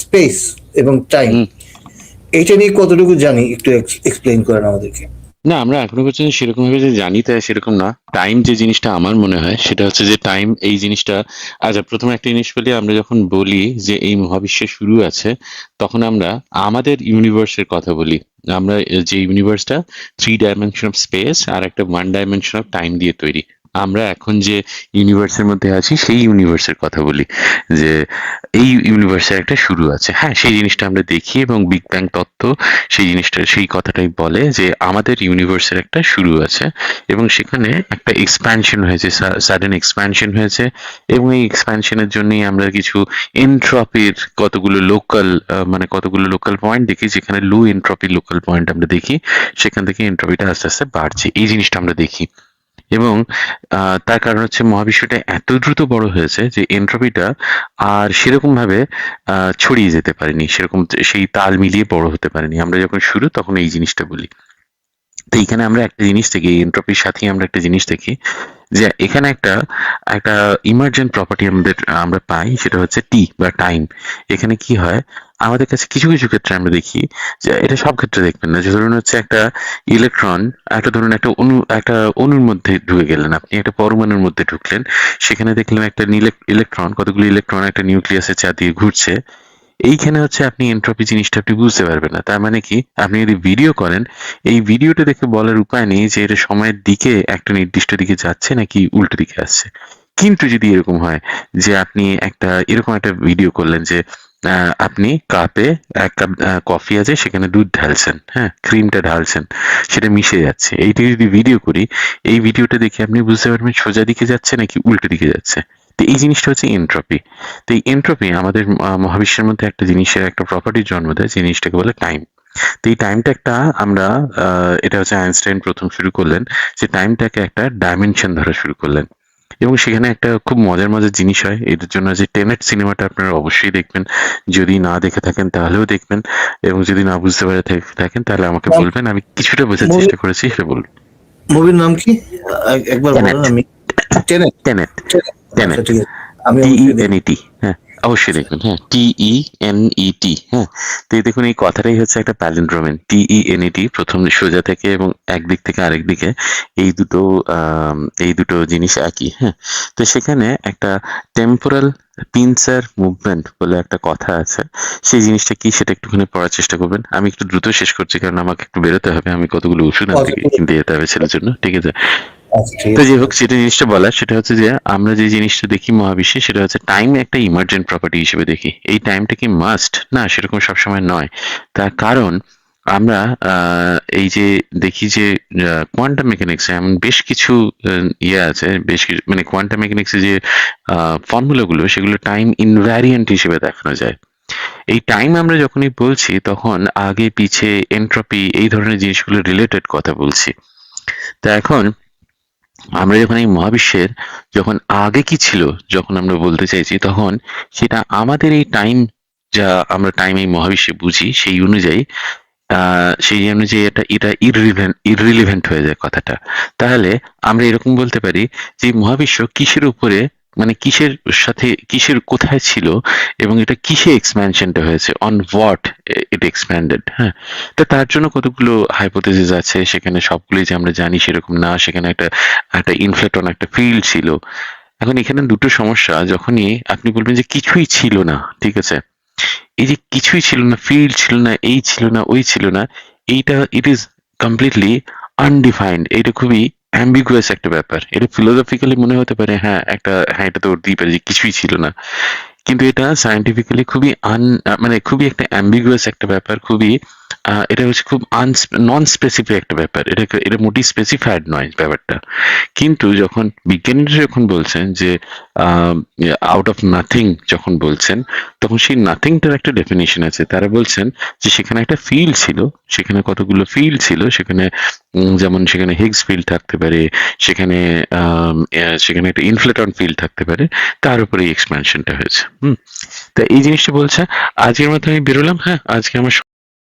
Space এবং time, হুম। এইটা নিয়ে কতটুকু জানি একটু এক্সপ্লেইন করেন আমাদেরকে। না, আমরা এখনো পর্যন্ত সেরকম ভাবে যে জানি তাই সেরকম না। টাইম যে জিনিসটা আমার মনে হয় সেটা হচ্ছে যে টাইম এই জিনিসটা, আচ্ছা প্রথমে একটা জিনিস বলি, আমরা যখন বলি যে এই মহাবিশ্বের শুরু আছে তখন আমরা আমাদের ইউনিভার্সের কথা বলি। আমরা যে ইউনিভার্সটা 3 ডাইমেনশন অফ স্পেস আর একটা 1 ডাইমেনশন অফ টাইম দিয়ে তৈরি, আমরা এখন যে ইউনিভার্সের মধ্যে আছি সেই ইউনিভার্সের কথা বলি। যে এই ইউনিভার্সের একটা শুরু আছে, হ্যাঁ সেই জিনিসটা আমরা দেখি, এবং বিগ ব্যাং তত্ত্ব সেই জিনিসটা সেই কথাটাই বলে যে আমাদের ইউনিভার্সের একটা শুরু আছে এবং সেখানে একটা এক্সপ্যানশন হয়েছে, সাডেন এক্সপ্যানশন হয়েছে, এবং এই এক্সপ্যানশনের জন্যই আমরা কিছু এনট্রপির কতগুলো লোকাল পয়েন্ট দেখি, যেখানে লো এনট্রপি লোকাল পয়েন্ট আমরা দেখি, সেখান থেকে এনট্রপিটা আস্তে আস্তে বাড়ছে, এই জিনিসটা আমরা দেখি। এবং তার কারণ হচ্ছে মহাবিশ্বটা এত দ্রুত বড় হয়েছে যে এনট্রপিটা আর সেরকম ভাবে ছড়িয়ে যেতে পারেনি, সেরকম সেই তাল মিলিয়ে বড় হতে পারেনি। আমরা যখন শুরু তখন এই জিনিসটা বলি। তো এখানে আমরা একটা জিনিস দেখি, এনট্রপির সাথেই আমরা একটা জিনিস দেখি যে এখানে একটা একটা ইমার্জেন্ট প্রপার্টি আমরা পাই, সেটা হচ্ছে টি বা টাইম। এখানে কি হয়, আমাদের কাছে কিছু কিছু ক্ষেত্রে আমরা দেখি, যে এটা সব ক্ষেত্রে দেখবেন না, যে ধরুন হচ্ছে একটা ইলেকট্রন, ধরুন একটা অণুর মধ্যে ঢুকে গেলেন, আপনি একটা পরমাণুর মধ্যে ঢুকলেন, সেখানে দেখলেন একটা ইলেকট্রন, কতগুলো ইলেকট্রন একটা নিউক্লিয়াসের চারদিকে ঘুরছে। এইখানে হচ্ছে আপনি এন্ট্রপি জিনিসটা আপনি বুঝতে পারবেন না। তার মানে কি, আপনি যদি ভিডিও করেন, এই ভিডিওটা দেখে বলার উপায় নেই যে এটা সময়ের দিকে একটা নির্দিষ্ট দিকে যাচ্ছে নাকি উল্টো দিকে আসছে। কিন্তু যদি এরকম হয় যে আপনি এরকম একটা ভিডিও করলেন যে আপনি কাপে 1 কাপ কফি আছে, সেখানে দুধ ঢালছেন, হ্যাঁ ক্রিমটা ঢালছেন, সেটা মিশে যাচ্ছে, এইটা যদি ভিডিও করি, এই ভিডিওটা দেখে আপনি বুঝতে পারবেন সোজা দিকে যাচ্ছে নাকি উল্টো দিকে যাচ্ছে। তো এই জিনিসটা হচ্ছে এনট্রপি। তো এই এনট্রপি আমাদের মহাবিশ্বের মধ্যে একটা জিনিসের একটা প্রপার্টির জন্ম দেয়, জিনিসটাকে বলে টাইম। তো এই টাইমটা আমরা এটা হচ্ছে আইনস্টাইন প্রথম শুরু করলেন, যে টাইমটাকে একটা ডাইমেনশন ধরা শুরু করলেন। এবং সেখানে একটা খুব মজার মজার জিনিস হয়, এটার জন্য যে টেনেট সিনেমাটা আপনারা অবশ্যই দেখবেন, যদি না দেখে থাকেন তাহলেও দেখবেন, এবং যদি না বুঝতে পারে থাকেন তাহলে আমাকে বলবেন, আমি কিছুটা বোঝার চেষ্টা করেছি, সেটা বলুন। মুভির নাম কি একবার বলেন? টেনেট। আমি টেনেট। টেনেট। আচ্ছা টেনেট। ঠিক আছে, আমি অবশ্যই দেখবো। TENET। হ্যাঁ, অবশ্যই দেখবেন। হ্যাঁ, TENET। হ্যাঁ, তো এই দেখুন, এই কথাটাই হচ্ছে একটা প্যালিন্ড্রোমিন। TENET প্রথম সোজা থেকে এবং একদিক থেকে আরেক দিকে, এই দুটো এই দুটো জিনিস একই। হ্যাঁ, তো সেখানে একটা টেম্পোরাল পিনচার মুভমেন্ট বলে একটা কথা আছে। সেই জিনিসটা কি সেটা একটুখানি পড়ার চেষ্টা করবেন। আমি একটু দ্রুত শেষ করছি কারণ আমাকে একটু বেরোতে হবে, আমি কতগুলো ওষুধ আনতে আচ্ছা ঠিক আছে, কিনতে যেতে হবে ছেলের জন্য, ঠিক আছে? আচ্ছা ঠিক তো আছে, যাই ঠিক হোক, আছে। যেটা জিনিসটা বলার সেটা হচ্ছে যে আমরা যে জিনিসটা দেখি মহাবিশ্বে, সেটা হচ্ছে টাইম একটা ইমার্জেন্ট প্রপার্টি হিসেবে দেখি। এই টাইমটা কি মাস্ট? না, সেরকম সবসময় নয়। তার কারণ আমরা এই যে দেখি যে কোয়ান্টাম মেকানিক্স এমন বেশ কিছু ইয়ে আছে, বেশ কিছু মানে কোয়ান্টাম মেকানিক্সে যে ফর্মুলাগুলো, সেগুলো টাইম ইনভ্যারিয়েন্ট হিসেবে দেখানো যায়। এই টাইম আমরা যখনই বলছি তখন আগে পিছে এনট্রপি এই ধরনের জিনিসগুলো রিলেটেড কথা বলছি। তা এখন আমরা যখন এই মহাবিশ্বের যখন আগে কি ছিল যখন আমরা বলতে চাইছি, তখন সেটা আমাদের এই টাইম, যা আমরা টাইম এই মহাবিশ্বে বুঝি সেই অনুযায়ী এটা এটা ইররিলেভেন্ট হয়ে যায় কথাটা। তাহলে আমরা এরকম বলতে পারি যে মহাবিশ্ব কিসের উপরে, মানে কিসের কোথায় ছিল, এবং এটা কিসে এক্সপ্যানশনটা হয়েছে, অন হোয়াট ইট এক্সপ্যান্ডেড। হ্যাঁ, তো তার জন্য কতগুলো হাইপোথেসিস আছে, সেখানে সবগুলোই যে আমরা জানি সেরকম না। সেখানে একটা একটা ইনফ্লেটন একটা ফিল্ড ছিল। এখন এখানে দুটো সমস্যা, যখনই আপনি বলবেন যে কিছুই ছিল না, ঠিক আছে, এই যে কিছুই ছিল না, ফিল্ড ছিল না, এই ছিল না, ওই ছিল না, এইটা ইট ইজ কমপ্লিটলি আনডিফাইন্ড। এটা খুবই অ্যাম্বিগুয়াস একটা ব্যাপার। এটা ফিলোসফিক্যালি মনে হতে পারে হ্যাঁ এটা তো হতেই পারে যে কিছুই ছিল না, কিন্তু এটা সায়েন্টিফিক্যালি খুবই মানে খুবই একটা অ্যাম্বিগুয়াস একটা ব্যাপার, খুবই এটা হচ্ছে খুব নন স্পেসিফিক একটা ব্যাপার। এটা মোটেই স্পেসিফাইড নয় ব্যাপারটা। কিন্তু যখন বিজ্ঞানীরা যখন বলছেন যে আউট অফ নাথিং যখন বলছেন, তখন সেই নাথিংটার একটা ডেফিনিশন আছে। তারা বলছেন যে সেখানে একটা ফিল্ড ছিল, সেখানে কতগুলো ফিল্ড ছিল, সেখানে যেমন সেখানে হিগস ফিল্ড থাকতে পারে, সেখানে সেখানে একটা ইনফ্লেটন ফিল্ড থাকতে পারে, তার উপরে এই এক্সপ্যানশনটা হয়েছে। তা এই জিনিসটা বলছে। আজকের মতো আমি বেরোলাম। হ্যাঁ, আজকে আমার